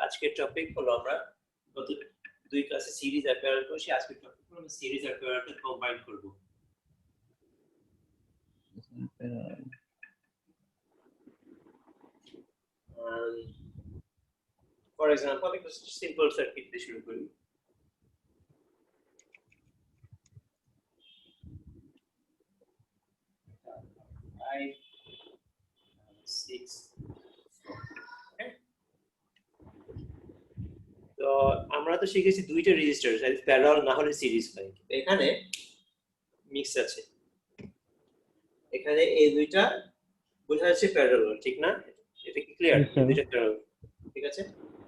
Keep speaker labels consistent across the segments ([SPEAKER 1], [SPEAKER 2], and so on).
[SPEAKER 1] আজকের টপিক হলো আমরা গত দুই ক্লাসে সিরিজ আর প্যারাল করছি, আজকের টপিক হলো আমরা সিরিজ আর প্যারালকে কম্বাইন করব। ফর এক্সাম্পল একটা সিম্পল সার্কিট দিয়ে শুরু করি। তো আমরা তো শিখেছি দুইটা রেজিস্টার প্যারালাল না হলে সিরিজ হয়। এখানে মিক্স আছে, এখানে এই দুইটা বোঝা যাচ্ছে প্যারালাল, ঠিক না? এটা কি ক্লিয়ার? দুইটা প্যারালাল, ঠিক আছে।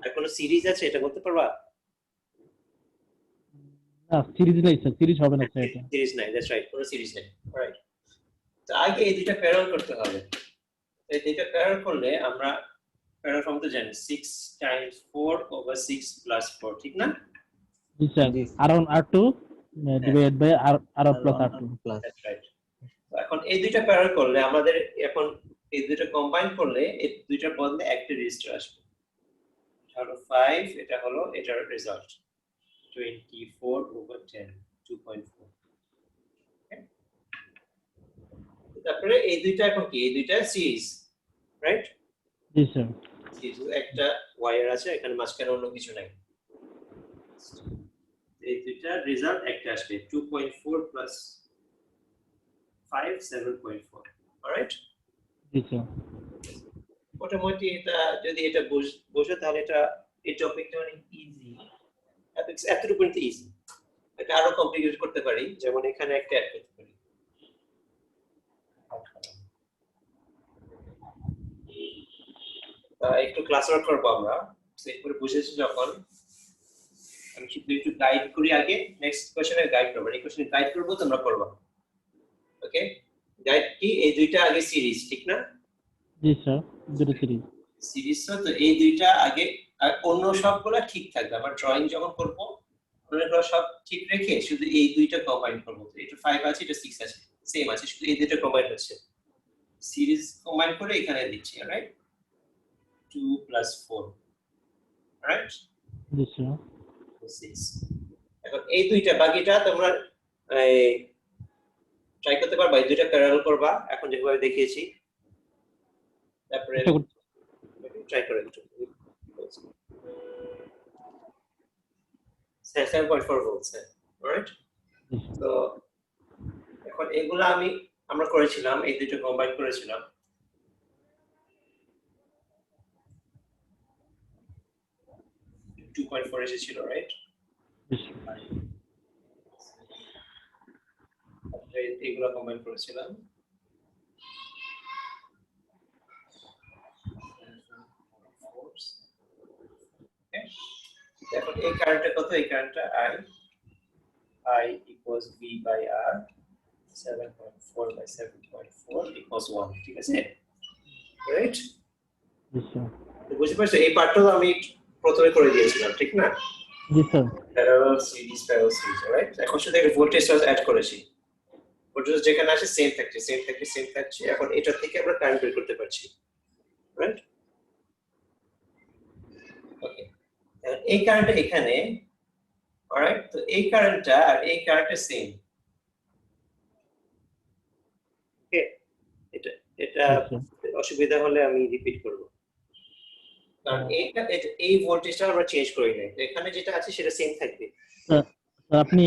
[SPEAKER 1] আর কোন সিরিজ আছে এটা বলতে পারবা?
[SPEAKER 2] না, সিরিজ নাই স্যার, সিরিজ হবে না স্যার, এটা
[SPEAKER 1] সিরিজ নাই, দ্যাটস রাইট, কোন সিরিজ নাই। রাইট, তো আগে এই দুইটা প্যারালাল করতে হবে। এই দুইটা প্যারালাল করলে আমরা প্যারালাল ফর্ম তো জানি 6 টাইমস 4 ওভার 6 প্লাস 4, ঠিক না?
[SPEAKER 2] জি sir, r1 r2 divided by r1 plus r2
[SPEAKER 1] that's right. তো এখন এই দুইটা প্যারালাল করলে আমাদের এখন এই দুইটা কম্বাইন করলে এই দুইটার বদলে একটা রেজিস্টার আসবে। এটা হলো 5, এটা হলো এটার রেজাল্ট 24 ওভার 10 2.4। তারপরে এই দুইটা এখন কি? এই দুইটা সিরিজ, রাইট?
[SPEAKER 2] জি স্যার।
[SPEAKER 1] সিরিজ একটা ওয়্যার আছে, এখানে মাঝখানে অন্য কিছু নাই। এই দুইটা রেজাল্ট একটা আসবে 2.4 প্লাস 5 7.4, অলরাইট?
[SPEAKER 2] জি স্যার।
[SPEAKER 1] মোটামুটি এটা যদি এটা বোঝো তাহলে এটা এই টপিকটা অনেক ইজি, এতটুকু ইজি। এটা আরো কমপ্লিকেট করতে পারি, যেমন এখানে একটা অ্যাড করতে পারি। একটু ক্লাস ওয়ার্ক করবো আমরা, সেট করে বুঝেছি যখন। আমি শুধু একটু গাইড করি আগে, নেক্সট কোশ্চেনে গাইড করব। এই কোশ্চেনে গাইড করব, তোমরা করবা। ওকে, গাইড কি? এই দুইটা আগে সিরিজ, ঠিক না?
[SPEAKER 2] জি স্যার, দুটো সিরিজ।
[SPEAKER 1] সিরিজ তো এই দুইটা আগে, আর অন্য সবগুলা ঠিক থাকবে। আমরা ড্রয়িং যখন করব অন্যগুলো সব ঠিক রেখে শুধু এই দুইটা কম্বাইন করব। তো এটা 5 আছে, এটা 6 আছে, সেম আছে, শুধু এই দুইটা কম্বাইন হচ্ছে। সিরিজ কম্বাইন করে এখানে দিচ্ছি, রাইট? 2 plus 4, right?
[SPEAKER 2] জি স্যার।
[SPEAKER 1] 6। এখন এই দুইটা বাকিটা তোমরা ট্রাই করতে পারবা, এই দুইটা প্যারালাল করবা এখন যেভাবে দেখিয়েছি। তারপরে ট্রাই করে একটু 7.4 ভোল্ট, রাইট? তো এখন এগুলা আমরা করেছিলাম, এই দুটো কম্বাইন করেছিলাম। $2.4 এসেছিল, রাইট? এগুলো কম্বাইন করেছিলাম। এখন এই কারেন্টটা কত? এই কারেন্টটা I equals V by R 7.4 by 7.4 equals 1, ঠিক আছে? রাইট? বুঝতে পারছো? এই পার্টটা আমি প্রথমে করে দিয়েছিলাম, ঠিক না?
[SPEAKER 2] জি স্যার।
[SPEAKER 1] Parallel series, right? এখন শুধু একটা ভোল্টেজ সোর্স অ্যাড করেছি। ভোল্টেজ যেখানে আছে সেম থাকছে। এখন এটা থেকে আমরা কারেন্ট বের করতে পারছি, রাইট? ওকে, এই কারেন্টটা এখানে, অলরাইট? তো এই কারেন্টটা আর এই কারেন্টটা সেম। ওকে, এটা অসুবিধা হলে আমি রিপিট করব, কারণ এই ভোল্টেজটা আমরা চেঞ্জ করি নাই। এখানে যেটা আছে সেটা সেম থাকবে।
[SPEAKER 2] আপনি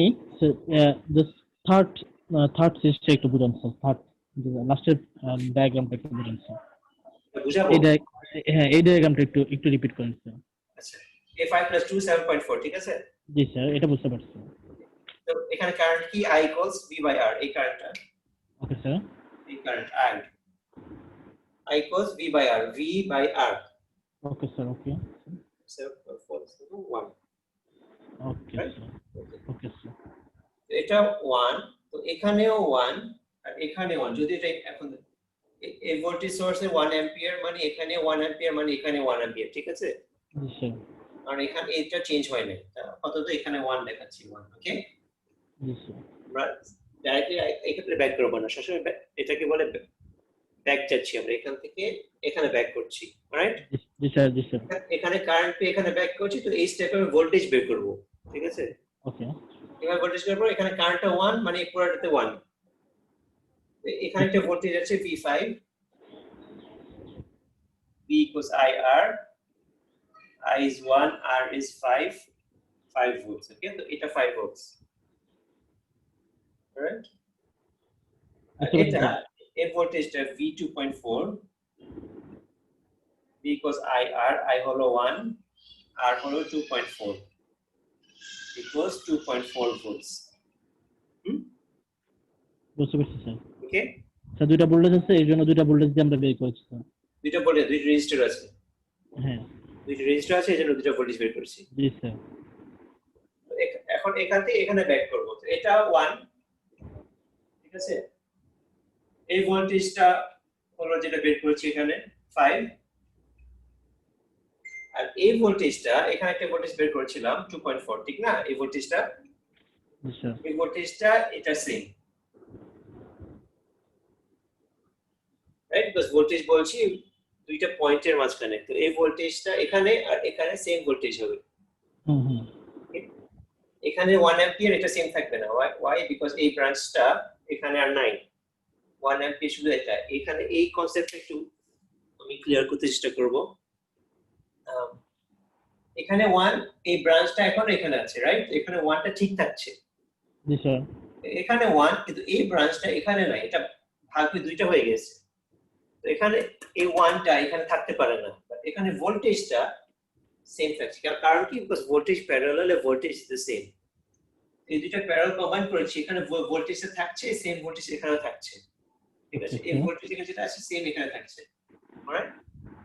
[SPEAKER 2] জাস্ট থার্ড সিস্টেম একটু বুঝান স্যার, থার্ড লাস্টের ডায়াগ্রামটা একটু বুঝান স্যার।
[SPEAKER 1] বুঝাবো?
[SPEAKER 2] হ্যাঁ, এই ডায়াগ্রামটা একটু রিপিট করেন স্যার।
[SPEAKER 1] আচ্ছা, a5 + 2 7.4, ঠিক আছে?
[SPEAKER 2] জি স্যার, এটা বুঝতে পারছি।
[SPEAKER 1] তো এখানে কারেন্ট কি? I equals V by R, এই কারেন্টটা।
[SPEAKER 2] Okay sir.
[SPEAKER 1] এই current I equals V by R, V by R।
[SPEAKER 2] Okay sir, okay.
[SPEAKER 1] 7.4 1।
[SPEAKER 2] Okay sir, okay sir.
[SPEAKER 1] এটা 1, তো এখানেও 1 আর এখানে 1। যদি এটা এখন এই ভোল্টেজ সোর্সে 1 অ্যাম্পিয়ার মানে এখানে 1 অ্যাম্পিয়ার মানে এখানে 1 অ্যাম্পিয়ার, ঠিক আছে?
[SPEAKER 2] জি স্যার।
[SPEAKER 1] আর এখানে এটা চেঞ্জ হয় না, আপাতত এখানে 1 দেখাচ্ছি, 1। ওকে,
[SPEAKER 2] জি স্যার।
[SPEAKER 1] আমরা ডাইরেক্টলি এই ক্ষেত্রে ব্যাক করব না, সবসময় এটাকে বলে ব্যাক যাচ্ছি আমরা, এখান থেকে এখানে ব্যাক করছি, রাইট?
[SPEAKER 2] জি জি স্যার জি স্যার
[SPEAKER 1] এখানে কারেন্ট পে এখানে ব্যাক করছি, তো এই স্টেপে আমি ভোল্টেজ বের করব, ঠিক আছে?
[SPEAKER 2] ওকে
[SPEAKER 1] এখানে ভোল্টেজ বের করব, এখানে কারেন্টটা 1 মানে পুরোটাতে 1। এখানে একটা ভোল্টেজ আছে V5, V equals IR, I is 1, R is 5 volts, okay? তো এটা 5 volts, right? আর এটা এই ভোল্টেজটা V2.4, V equals IR, I হলো 1, R হলো 2.4, equals 2.4 volts.
[SPEAKER 2] বুঝতে পারছি স্যার।
[SPEAKER 1] ওকে,
[SPEAKER 2] স্যার দুইটা ভোল্টেজ আছে, এই জন্য দুইটা ভোল্টেজ দিয়ে আমরা বের করেছি স্যার।
[SPEAKER 1] দুইটা ভোল্টেজ, দুইটা রেজিস্টার আছে।
[SPEAKER 2] হ্যাঁ
[SPEAKER 1] দুইটা রেজিস্টার আছে, এজন্য দুইটা ভোল্টেজ বের করছি।
[SPEAKER 2] জি স্যার
[SPEAKER 1] এখন এখান থেকে এখানে ব্যাক করব, তো এটা 1, ঠিক আছে? এই ভোল্টেজটা হলো যেটা বের করেছি এখানে 5, আর এই ভোল্টেজটা এখানে একটা ভোল্টেজ বের করেছিলাম 2.4, ঠিক না? এই ভোল্টেজটা,
[SPEAKER 2] জি স্যার
[SPEAKER 1] এই ভোল্টেজটা এটা সেম, রাইট? বিকজ ভোল্টেজ বলছি দুইটা পয়েন্টের মাঝখানে, তো এই ভোল্টেজটা এখানে আর এখানে সেম ভোল্টেজ হবে।
[SPEAKER 2] হুম
[SPEAKER 1] এখানে 1 অ্যাম্পিয়ার, এটা সেম থাকবে না। ওয়াই? বিকজ এই ব্রাঞ্চটা এখানে আর নাই, 1 অ্যাম্পিয়ার শুধু এটা। এখানে এই কনসেপ্টটা একটু আমি ক্লিয়ার করতে চেষ্টা করব। এখানে 1, এই ব্রাঞ্চটা এখন এখানে আছে, রাইট? এখানে 1টা ঠিক থাকছে,
[SPEAKER 2] জি স্যার
[SPEAKER 1] এখানে 1, কিন্তু এই ব্রাঞ্চটা এখানে নাই, এটা ভাগ হয়ে দুইটা হয়ে গেছে। তো এখানে এই 1টা এখানে থাকতে পারে না, বাট এখানে ভোল্টেজটা সেম থাকছে। কারণ কি? বিকজ ভোল্টেজ প্যারালালে ভোল্টেজ ইজ দ্য সেম। এই দুইটা প্যারালাল কম্বাইন করেছি, এখানে ভোল্টেজটা থাকছে, সেম ভোল্টেজ এখানে থাকছে, ঠিক আছে? এই ভোল্টেজ এখানে যেটা আছে সেম এখানে থাকছে, অলরাইট?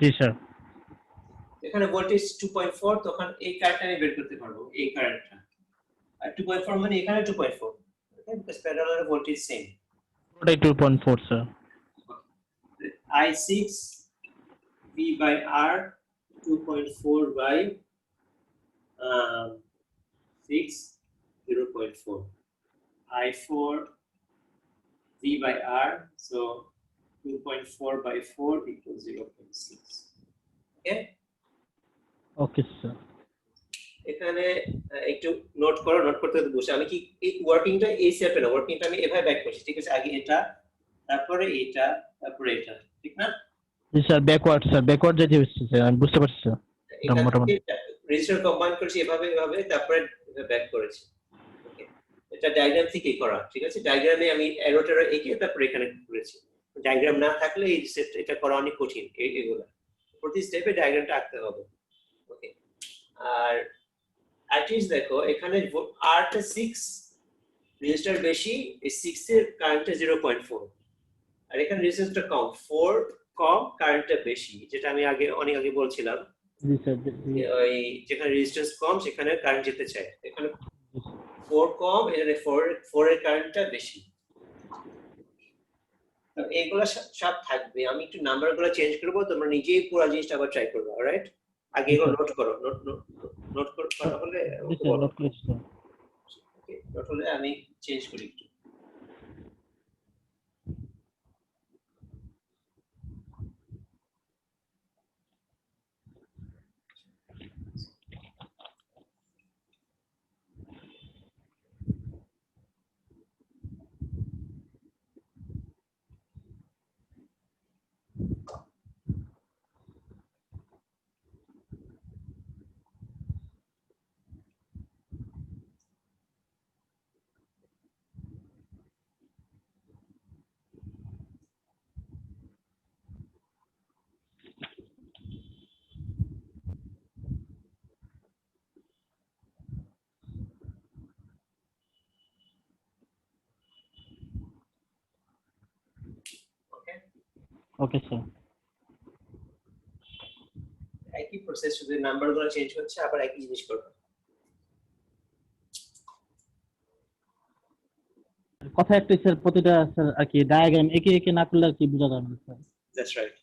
[SPEAKER 2] জি স্যার
[SPEAKER 1] এখানে ভোল্টেজ 2.4, তখন এই কারেন্টটা আমি বের করতে পারবো, এই কারেন্টটা। আর 2.4 মানে এখানে 2.4, okay? Because parallel voltage same.
[SPEAKER 2] ওটাই 2.4 sir
[SPEAKER 1] I6 V by R 2.4 by 6 0.4, I4 V by R, so 2.4 by 4 equals 0.6, okay?
[SPEAKER 2] Okay sir
[SPEAKER 1] এখানে একটু নোট করো, নোট করতে বসে আমি কি এই ওয়ার্কিংটা এই স্টেপে না, ওয়ার্কিংটা আমি এভাবে ব্যাক করছি, ঠিক আছে? আগে এটা, তারপরে এটা, তারপরে এটা, ঠিক না?
[SPEAKER 2] জি স্যার ব্যাকওয়ার্ড যেতে হচ্ছে স্যার, আমি বুঝতে পারছি স্যার
[SPEAKER 1] এখান
[SPEAKER 2] মোটামুটি
[SPEAKER 1] থেকে রেজিস্টার কম্বাইন করেছি এভাবে এভাবে, তারপরে ব্যাক করেছি, ওকে? এটা ডায়াগ্রাম থেকে করা, ঠিক আছে? ডায়াগ্রামে আমি অ্যারোটা এঁকে তারপরে এখানে করেছি। ডায়াগ্রাম না থাকলে এই সেট এটা করা অনেক কঠিন, এগুলো প্রতি স্টেপে ডায়াগ্রামটা আঁকতে হবে, ওকে? আর অ্যাটলিস্ট দেখো এখানে আরটা 6 রেজিস্টার বেশি, এই 6 এর কারেন্টটা 0.4, আর এখানে রেজিস্ট্যান্সটা কম, 4 কম, কারেন্টটা বেশি, যেটা আমি অনেক আগে বলছিলাম।
[SPEAKER 2] জি স্যার
[SPEAKER 1] ওই যেখানে রেজিস্ট্যান্স কম সেখানে কারেন্ট যেতে চায়, এখানে 4 কম, এখানে 4 এর কারেন্টটা বেশি। তো এগুলো সব থাকবে, আমি একটু নাম্বারগুলো চেঞ্জ করব, তোমরা নিজেই পুরো জিনিসটা আবার ট্রাই করবে, অলরাইট? আগে এগুলো নোট করো, নোট করা হলে
[SPEAKER 2] জি স্যার নোট করেছি স্যার
[SPEAKER 1] ওকে, নোট হলে আমি চেঞ্জ করি একটু। ওকে,
[SPEAKER 2] ওকে স্যার
[SPEAKER 1] একই প্রসেস, শুধু নাম্বারগুলো চেঞ্জ হচ্ছে, আবার একই জিনিস করবে।
[SPEAKER 2] কথা একটাই স্যার, প্রতিটা স্যার আর কি ডায়াগ্রাম একে একে না করলে আর কি বোঝা যাবে না স্যার।
[SPEAKER 1] That's right.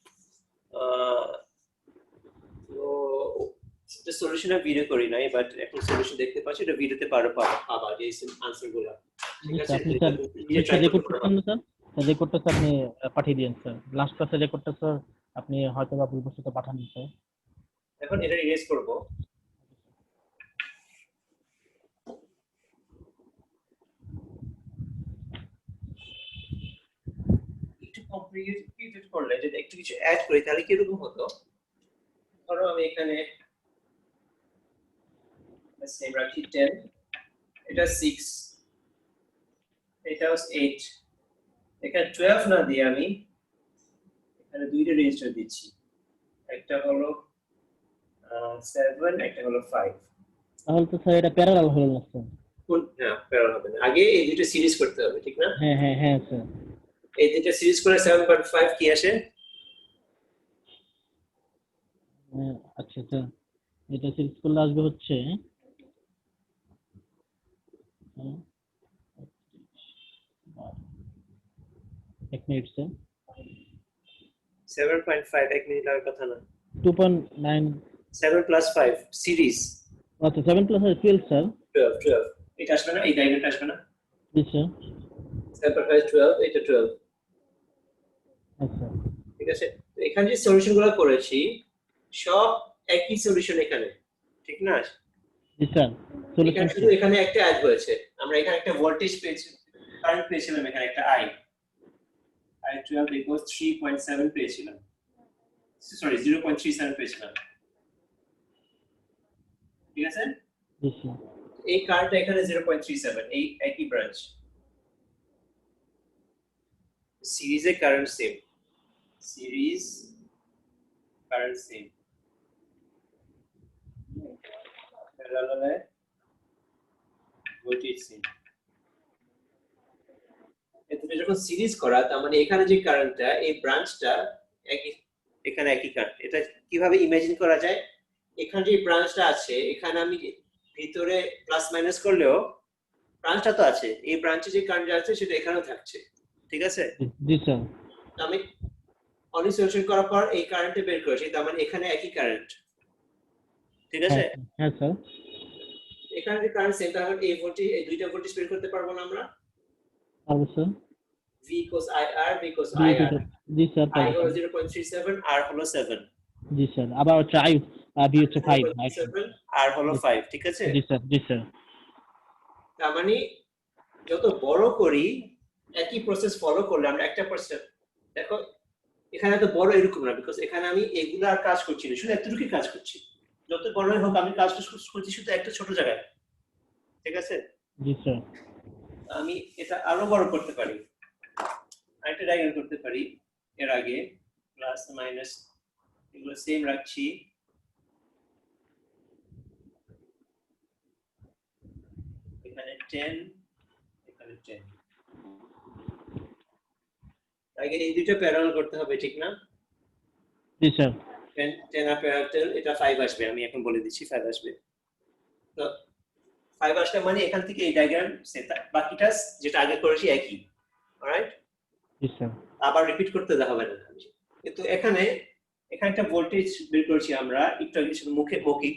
[SPEAKER 1] তো সলিউশন ভিডিও করি নাই, বাট এখন সলিউশন দেখতে পাচ্ছি, এটা ভিডিওতে পাবা যে আনসার গুলো, ঠিক আছে?
[SPEAKER 2] আপনি স্যার রেকর্ড করছেন না স্যার? রেকর্ডটা আপনি পাঠিয়ে দিন স্যার, লাস্ট ক্লাসে রেকর্ডটা স্যার আপনি হয়তো বা ভুলবশত পাঠান স্যার।
[SPEAKER 1] এখন এটা ইরেজ করব। একটু কমপ্লিকেটেড করলে যদি একটু কিছু অ্যাড করি তাহলে কিরকম হতো, ধরো আমি এখানে সেম রাখি 10, এটা 6, এটা 8, এখানে 12 না দিয়ে আমি এখানে দুইটা রেজিস্টার দিচ্ছি, একটা হলো 7, একটা হলো 5।
[SPEAKER 2] তাহলে তো স্যার এটা প্যারালাল হলো না স্যার।
[SPEAKER 1] কোন না প্যারা হবে না, আগে এই দুটো সিরিজ করতে হবে ঠিক না?
[SPEAKER 2] হ্যাঁ হ্যাঁ হ্যাঁ স্যার।
[SPEAKER 1] এই দুটো সিরিজ করে 7.5 কি আসে?
[SPEAKER 2] আচ্ছা স্যার, এটা সিরিজ করলে আসবে হচ্ছে আহ, 1 মিনিট স্যার।
[SPEAKER 1] 7.5 এক মিনিট লাগার কথা না।
[SPEAKER 2] 2.9।
[SPEAKER 1] 7 + 5 সিরিজ
[SPEAKER 2] আচ্ছা 7 + 12 স্যার।
[SPEAKER 1] 12 এটা আসবে না, এই ডায়াগ্রামটা আসবে না।
[SPEAKER 2] জি স্যার।
[SPEAKER 1] 7.5 12, এটা 12।
[SPEAKER 2] আচ্ছা
[SPEAKER 1] ঠিক আছে, তো এখানে যে সলিউশন গুলো করেছি সব একই সলিউশন এখানে, ঠিক না?
[SPEAKER 2] জি স্যার,
[SPEAKER 1] এখানে
[SPEAKER 2] সলিউশন
[SPEAKER 1] শুধু এখানে একটা অ্যাড হয়েছে, আমরা এখানে একটা ভোল্টেজ পেয়েছি, কারেন্ট পেয়েছিলাম, এখানে একটা I12 equals 3.7 পেয়েছিলাম, সরি 0.37 পেয়েছিলাম, ঠিক আছে?
[SPEAKER 2] জি স্যার।
[SPEAKER 1] এই কারেন্টটা এখানে 0.37, এই একই ব্রাঞ্চ, সিরিজে current same, series current same, প্যারালালে ভোল্টেজ সেম। এটা যখন সিরিজ করা তার মানে এখানে যে কারেন্টটা এই ব্রাঞ্চটা একই, এখানে একই কারেন্ট। এটা কিভাবে ইমাজিন করা যায়, এখানে যে ব্রাঞ্চটা আছে এখানে আমি ভিতরে প্লাস মাইনাস করলেও ব্রাঞ্চটা তো আছে, এই ব্রাঞ্চে যে কারেন্ট আছে সেটা এখানেও থাকছে, ঠিক আছে?
[SPEAKER 2] জি স্যার।
[SPEAKER 1] তো আমি অনেক সলিউশন করার পর এই কারেন্টে বের করেছি, তার মানে এখানে একই কারেন্ট, ঠিক আছে?
[SPEAKER 2] হ্যাঁ স্যার।
[SPEAKER 1] এখানে যে কারেন্ট সেম, তার মানে এই ভোল্টেজ, এই দুইটা ভোল্টেজ বের করতে পারবো না আমরা?
[SPEAKER 2] পারবো sir.
[SPEAKER 1] V equals IR, V equals
[SPEAKER 2] G
[SPEAKER 1] IR,
[SPEAKER 2] G sir,
[SPEAKER 1] I
[SPEAKER 2] পারবো
[SPEAKER 1] হলো
[SPEAKER 2] স্যার।
[SPEAKER 1] 0.37, R হলো 7,
[SPEAKER 2] জি স্যার, আবার হচ্ছে বি হচ্ছে 5।
[SPEAKER 1] 0.37, R হলো 5, ঠিক আছে?
[SPEAKER 2] জি স্যার জি স্যার।
[SPEAKER 1] তার মানে যত বড় করি একই প্রসেস ফলো করলে আমরা একটা পার্সেন্ট, দেখো এখানে এত বড় এরকম না, বিকজ এখানে আমি এগুলো আর কাজ করছি না, শুধু এতটুকুই কাজ করছি, যত বড়ই হোক আমি কাজটা করছি শুধু একটা ছোট জায়গায়, ঠিক আছে?
[SPEAKER 2] জি স্যার।
[SPEAKER 1] আমি এটা আরো বড় করতে পারি, আরেকটা ডায়াগ্রাম করতে পারি, এর আগে প্লাস মাইনাস এগুলো সেম রাখছি, এখানে 10, এখানে 10, আগে এই দুটো প্যারালাল করতে হবে ঠিক না?
[SPEAKER 2] জি স্যার।
[SPEAKER 1] 10 আর প্যারালাল, এটা 5 আসবে, আমি এখন বলে দিচ্ছি 5 আসবে। তো 5 আসলে মানে এখান থেকে এই ডায়াগ্রাম সেটা, বাকিটা যেটা আগে করেছি একই, অলরাইট?
[SPEAKER 2] জি স্যার।
[SPEAKER 1] আবার রিপিট করতে হবে না, কিন্তু এখানে এখানে একটা ভোল্টেজ বের করেছি আমরা একটু আগে, শুধু মুখে মৌখিক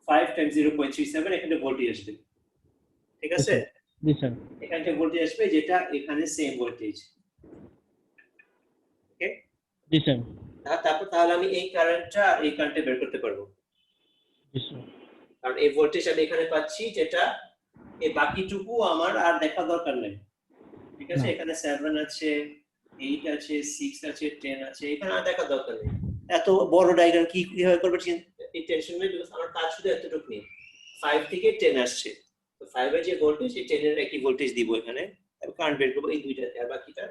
[SPEAKER 1] 5 × 0.37, এখানে ভোল্টেজ আসবে, ঠিক আছে?
[SPEAKER 2] জি স্যার।
[SPEAKER 1] এখানে একটা ভোল্টেজ আসবে যেটা এখানে সেম ভোল্টেজ, ওকে?
[SPEAKER 2] জি স্যার।
[SPEAKER 1] তারপর তাহলে আমি এই কারেন্টটা আর এই কারেন্টটা বের করতে পারবো,
[SPEAKER 2] জি স্যার।
[SPEAKER 1] কারণ এই ভোল্টেজ আমি এখানে পাচ্ছি, যেটা এই বাকিটুকু আমার আর দেখা দরকার নেই, ঠিক আছে?
[SPEAKER 2] না।
[SPEAKER 1] এখানে 7 আছে, 8 আছে, 6 আছে, 10 আছে, এখানে আর দেখা দরকার নেই। এত বড় ডায়াগ্রাম কি কিভাবে করবে এই টেনশন নেই, বিকজ আমার কাজ শুধু এতটুকু নেই, 5 থেকে 10 আসছে, তো 5 এর যে ভোল্টেজ এই 10 এর একই ভোল্টেজ দিব এখানে, আর কারেন্ট বের করবো এই দুইটাতে, আর বাকিটা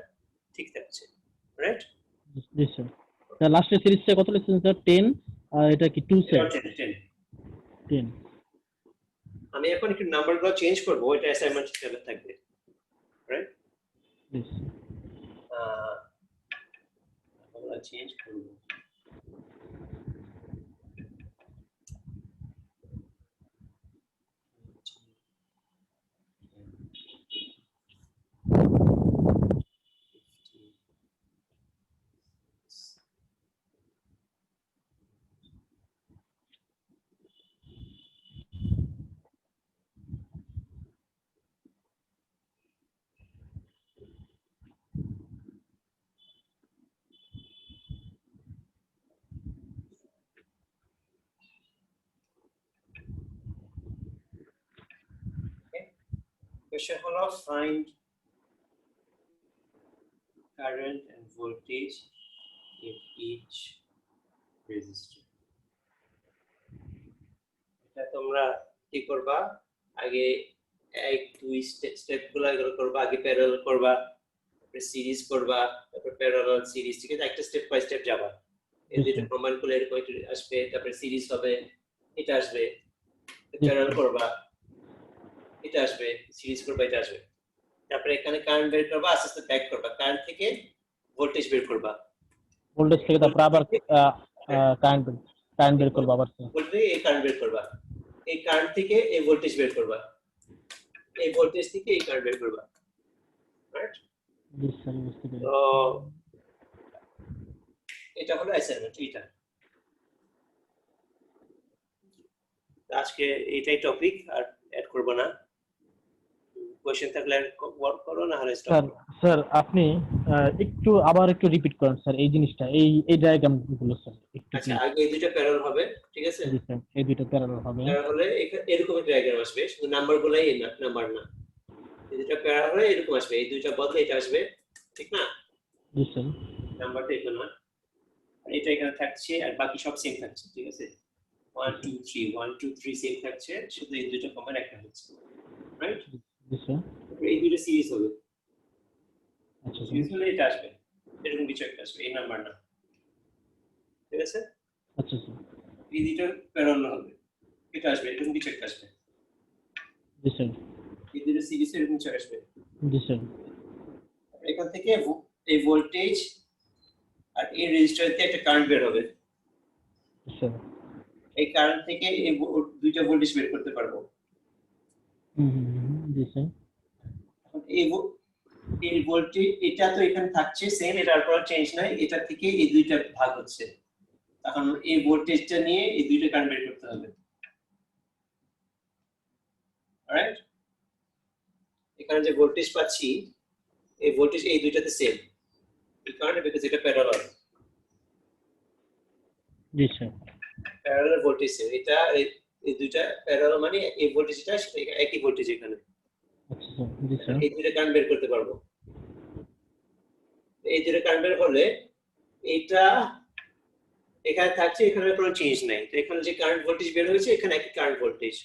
[SPEAKER 1] ঠিক থাকছে, রাইট?
[SPEAKER 2] জি স্যার। স্যার লাস্টের সিরিজটা কত লিখছেন স্যার? 10 আর এটা কি 2 স্যার?
[SPEAKER 1] 10।
[SPEAKER 2] 10।
[SPEAKER 1] আমি এখন একটু নাম্বারগুলো চেঞ্জ করব, এটা অ্যাসাইনমেন্ট হিসেবে থাকবে, রাইট?
[SPEAKER 2] জি স্যার।
[SPEAKER 1] আমরা চেঞ্জ করব, Question হলো find current and voltage in each resistor. এটা তোমরা কি করবা, আগে এক দুই স্টেপ গুলো এগুলো করবা, আগে প্যারালাল করবা, তারপরে সিরিজ করবা, তারপরে প্যারালাল সিরিজ, ঠিক আছে? একটা স্টেপ বাই স্টেপ যাবা। এই দুটো কম্বাইন করলে এরকম একটা আসবে, তারপরে সিরিজ হবে, এটা আসবে, প্যারালাল করবা, এটা আসবে, সিরিজ করবা, এটা আসবে, তারপরে এখানে কারেন্ট বের করবা, আস্তে আস্তে ব্যাক করবা, কারেন্ট থেকে ভোল্টেজ বের করবা,
[SPEAKER 2] ভোল্টেজ থেকে তারপর আবার কারেন্ট বের করবো আবার
[SPEAKER 1] ভোল্টেজ এই কারেন্ট বের করবা, এই কারেন্ট থেকে এই ভোল্টেজ বের করবা, এই ভোল্টেজ থেকে এই কারেন্ট বের করবা, রাইট?
[SPEAKER 2] জি স্যার, বুঝতে পেরেছি।
[SPEAKER 1] তো এটা হলো অ্যাসাইনমেন্ট। এটা আজকে এটাই টপিক, আর অ্যাড করব না। কোশ্চেন থাকলে ওয়ার্ক করো, না হলে স্টপ
[SPEAKER 2] স্যার
[SPEAKER 1] করো।
[SPEAKER 2] স্যার আপনি একটু আবার একটু রিপিট করেন স্যার এই জিনিসটা, এই ডায়াগ্রাম গুলো স্যার একটু।
[SPEAKER 1] আচ্ছা, আগে এই দুটো প্যারালাল হবে, ঠিক আছে?
[SPEAKER 2] জি স্যার, এই দুটো প্যারালাল হবে।
[SPEAKER 1] প্যারালাল হলে এরকম একটা ডায়াগ্রাম আসবে, শুধু নাম্বার গুলাই এই নাম্বার না। এই দুটো প্যারালাল হলে এরকম আসবে, এই দুইটা বদলে এটা আসবে, ঠিক না?
[SPEAKER 2] জি স্যার।
[SPEAKER 1] নাম্বারটা এখানে না, আর এটা এখানে থাকছে, আর বাকি সব সেম থাকছে, ঠিক আছে? 1 2 3 1 2 3 সেম থাকছে, শুধু এই দুটো কমন একটা হচ্ছে, রাইট?
[SPEAKER 2] জি স্যার।
[SPEAKER 1] এই দুটো সিরিজ হবে,
[SPEAKER 2] আচ্ছা স্যার।
[SPEAKER 1] সিরিজ হলে এটা আসবে, এরকম কিছু একটা আসবে, এই নাম্বার না, ঠিক আছে?
[SPEAKER 2] আচ্ছা স্যার।
[SPEAKER 1] এই দুটো প্যারালাল হবে, এটা আসবে, এরকম কিছু একটা আসবে।
[SPEAKER 2] জি স্যার।
[SPEAKER 1] এই দুটো সিরিজ এরকম কিছু আসবে।
[SPEAKER 2] জি স্যার।
[SPEAKER 1] এখান থেকে এই ভোল্টেজ আর এই রেজিস্টারতে একটা কারেন্ট বের হবে,
[SPEAKER 2] স্যার।
[SPEAKER 1] এই কারেন্ট থেকে এই দুইটা ভোল্টেজ বের করতে পারবো।
[SPEAKER 2] জি স্যার।
[SPEAKER 1] এই ভোল্টেজ এটা তো এখানে থাকছে সেম, এটার কোনো চেঞ্জ নাই, এটা থেকে এই দুইটা ভাগ হচ্ছে, তখন এই ভোল্টেজটা নিয়ে এই দুইটা কারেন্ট বের করতে হবে, অলরাইট? এখানে যে ভোল্টেজ পাচ্ছি, এই ভোল্টেজ এই দুইটাতে সেম, এই কারণে বিকজ এটা প্যারালাল,
[SPEAKER 2] জি স্যার।
[SPEAKER 1] প্যারালাল ভোল্টেজ সেম, এটা এই দুইটা প্যারালাল মানে এই ভোল্টেজটা একই ভোল্টেজ এখানে,
[SPEAKER 2] আচ্ছা স্যার। জি স্যার।
[SPEAKER 1] এই দুইটা কারেন্ট বের করতে পারবো। এই দুইটা কারেন্ট বের হলে এটা এখানে থাকছে, এখানে কোনো চেঞ্জ নাই, তো এখানে যে কারেন্ট ভোল্টেজ বের হয়েছে এখানে একই কারেন্ট ভোল্টেজ,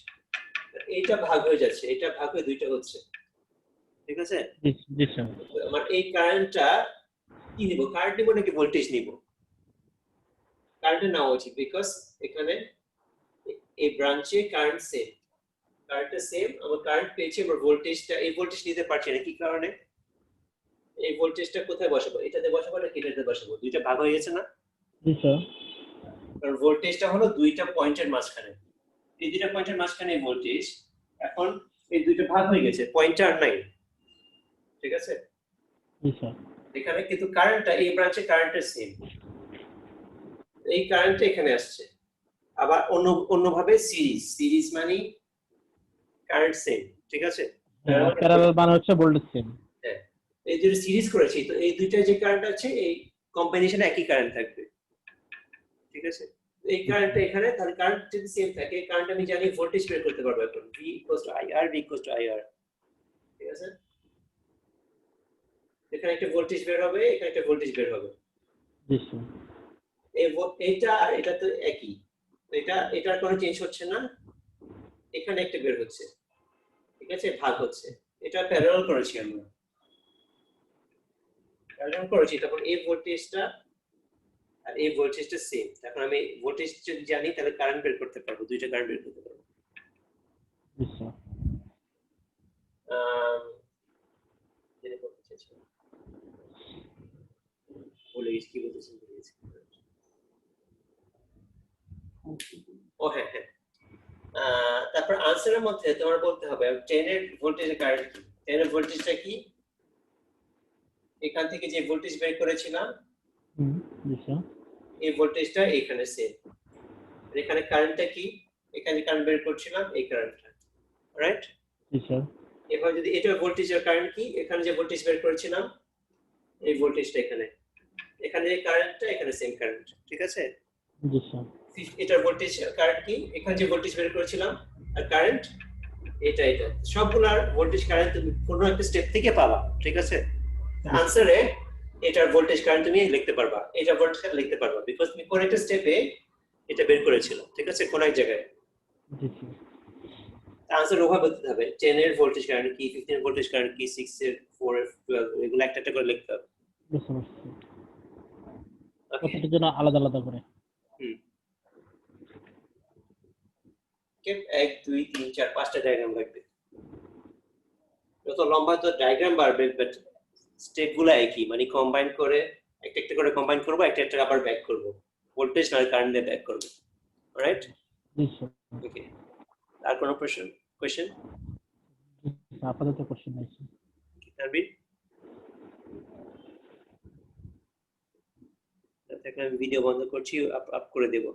[SPEAKER 1] এটা ভাগ হয়ে যাচ্ছে, এটা ভাগ হয়ে দুইটা হচ্ছে, ঠিক আছে?
[SPEAKER 2] জি স্যার।
[SPEAKER 1] আমার এই কারেন্টটা কি নিব, কারেন্ট নিব নাকি ভোল্টেজ নিব? কারেন্ট নেওয়া উচিত, বিকজ এখানে এই ব্রাঞ্চে কারেন্ট সেম, কারেন্টটা সেম, আমার কারেন্ট পেয়েছি, আমার ভোল্টেজটা এই ভোল্টেজ নিতে পারছি না, কি কারণে? এই ভোল্টেজটা কোথায় বসাবো, এটাতে বসাবো নাকি এটাতে বসাবো? দুইটা ভাগ হয়ে গেছে না?
[SPEAKER 2] জি স্যার।
[SPEAKER 1] কারণ ভোল্টেজটা হলো দুইটা পয়েন্টের মাঝখানে, এই দুইটা পয়েন্টের মাঝখানে ভোল্টেজ, এখন এই দুইটা ভাগ হয়ে গেছে, পয়েন্টটা আর নাই, ঠিক আছে?
[SPEAKER 2] জি স্যার।
[SPEAKER 1] এখানে কিন্তু কারেন্টটা এই ব্রাঞ্চে কারেন্টের সেম, এই কারেন্টটা এখানে আসছে, আবার অন্যভাবে সিরিজ মানে কারেন্ট সেম, ঠিক আছে?
[SPEAKER 2] প্যারালাল মানে হচ্ছে ভোল্টেজ সেম।
[SPEAKER 1] হ্যাঁ, এই দুটো সিরিজ করেছি, তো এই দুইটা যে কারেন্ট আছে এই কম্বিনেশনে একই কারেন্ট থাকবে, ঠিক আছে? এই কারেন্টটা এখানে, তাহলে কারেন্ট যদি সেম থাকে, কারেন্ট আমি জানি ভোল্টেজ বের করতে পারবো এখন, V IR V IR, ঠিক আছে? এখানে একটা ভোল্টেজ বের হবে, এখানে একটা ভোল্টেজ বের হবে,
[SPEAKER 2] জি স্যার।
[SPEAKER 1] এইটা আর এটা তো একই, এটার কোনো চেঞ্জ হচ্ছে না, এখানে একটা বের হচ্ছে, ঠিক আছে? ভাগ হচ্ছে, এটা প্যারালাল করেছি আমরা, প্যারালাল করেছি, তখন এই ভোল্টেজটা আর এই ভোল্টেজটা সেম, এখন আমি ভোল্টেজ যদি জানি তাহলে কারেন্ট বের করতে পারবো, দুইটা কারেন্ট বের করতে পারবো।
[SPEAKER 2] জি স্যার।
[SPEAKER 1] যেটা বলতে চাইছিলাম ভুলে গেছি, কি বলতেছেন ভুলে গেছি। ও হ্যাঁ হ্যাঁ, তারপর আনসারের মধ্যে তোমার বলতে হবে 10 এর ভোল্টেজের কারেন্ট, 10 এর ভোল্টেজটা কি, এখান থেকে যে ভোল্টেজ বের করেছিলাম
[SPEAKER 2] জি স্যার।
[SPEAKER 1] এই ভোল্টেজটা এখানে সেম, আর এখানে কারেন্টটা কি, এখানে কারেন্ট বের করছিলাম এই কারেন্টটা, রাইট?
[SPEAKER 2] জি স্যার।
[SPEAKER 1] এবার যদি এটা ভোল্টেজ আর কারেন্ট কি, এখানে যে ভোল্টেজ বের করেছিলাম এই ভোল্টেজটা এখানে, এখানে কারেন্টটা এখানে সেম কারেন্ট, ঠিক আছে?
[SPEAKER 2] জি স্যার।
[SPEAKER 1] এটার ভোল্টেজ কারেন্ট কি, এখানে যে ভোল্টেজ বের করেছিলাম আর কারেন্ট এটা সবগুলার ভোল্টেজ কারেন্ট তুমি কোনো একটা স্টেপ থেকে পাবা, ঠিক আছে? আনসারে এটার ভোল্টেজ কারেন্ট তুমি লিখতে পারবা, এটা ভোল্টেজ কারেন্ট লিখতে পারবা, বিকজ তুমি কোন একটা স্টেপে এটা বের করেছিল, ঠিক আছে, কোন এক জায়গায়।
[SPEAKER 2] জি স্যার।
[SPEAKER 1] আনসার ওভাবে বলতে হবে 10 এর ভোল্টেজ কারেন্ট কি, 15 এর ভোল্টেজ কারেন্ট কি, 6 এর, 4 এর, 12 এগুলো একটা একটা করে লিখতে হবে।
[SPEAKER 2] বুঝতে পারছি।
[SPEAKER 1] ওকে,
[SPEAKER 2] প্রত্যেকটার জন্য আলাদা আলাদা করে।
[SPEAKER 1] ওকে, 1 2 3 4 5টা ডায়াগ্রাম লাগবে। যত লম্বা তো ডায়াগ্রাম বাড়বে, বাট স্টেপ গুলো একই, মানে কম্বাইন করে একটা একটা করে কম্বাইন করব, একটা একটা আবার ব্যাক করব, ভোল্টেজ না কারেন্ট দিয়ে ব্যাক করব। অলরাইট,
[SPEAKER 2] জি স্যার।
[SPEAKER 1] ওকে। আর কোনো কোশ্চেন
[SPEAKER 2] আপাতত কোশ্চেন নাই স্যার।
[SPEAKER 1] তানভীর? আমি ভিডিও বন্ধ করছি, আপ করে দেবো।